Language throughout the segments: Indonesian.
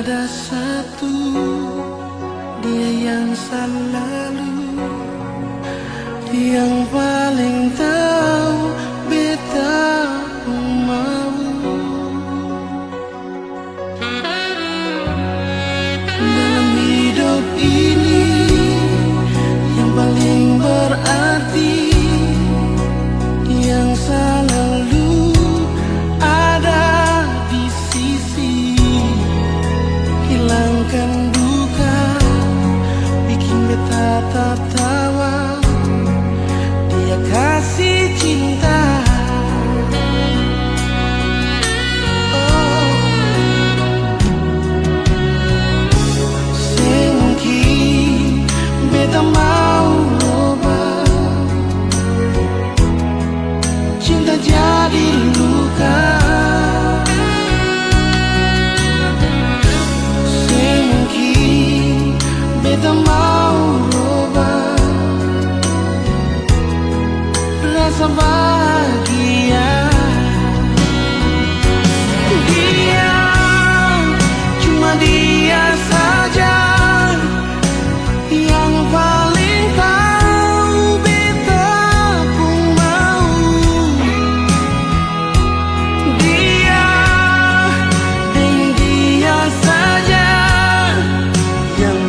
Ada satu, dia yang selalu, yang paling tahu beta mau. Dalam hidup ini yang paling berarti, yang selalu ada di sisi, hilangkan duka, bikin beta tertawa. Dia kasih cinta. Oh, semungkin beta mau ubah, cinta jadi luka. Beta mau ubah rasa bahagia. Dia, cuma dia saja yang paling tahu beta pun mau. Dia, dan dia saja yang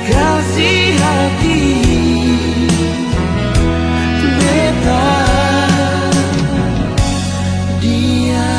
kasih hati beta, dia.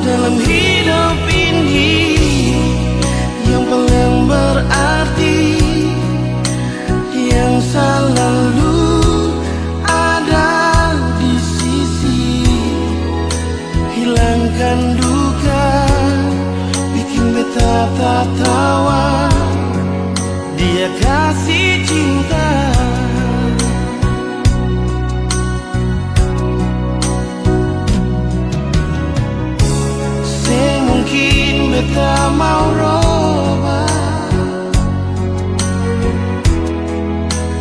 Dalam hidup ini yang paling berarti, yang selalu ada di sisi, hilangkan duka, bikin beta tertawa. Dia kasih cinta. Beta mau robah,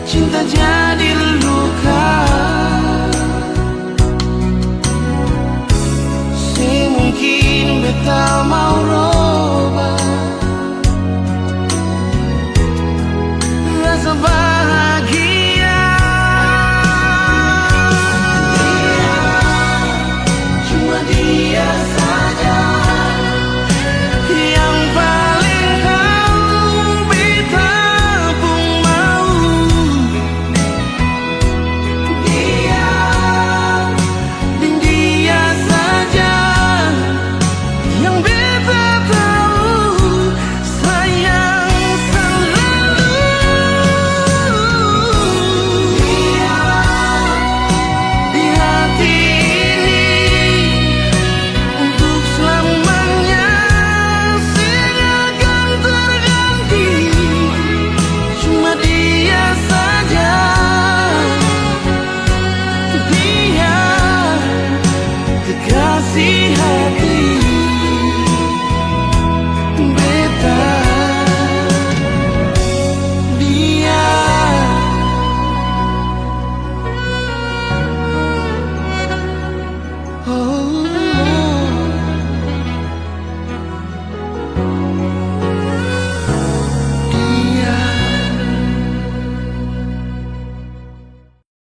cinta jadi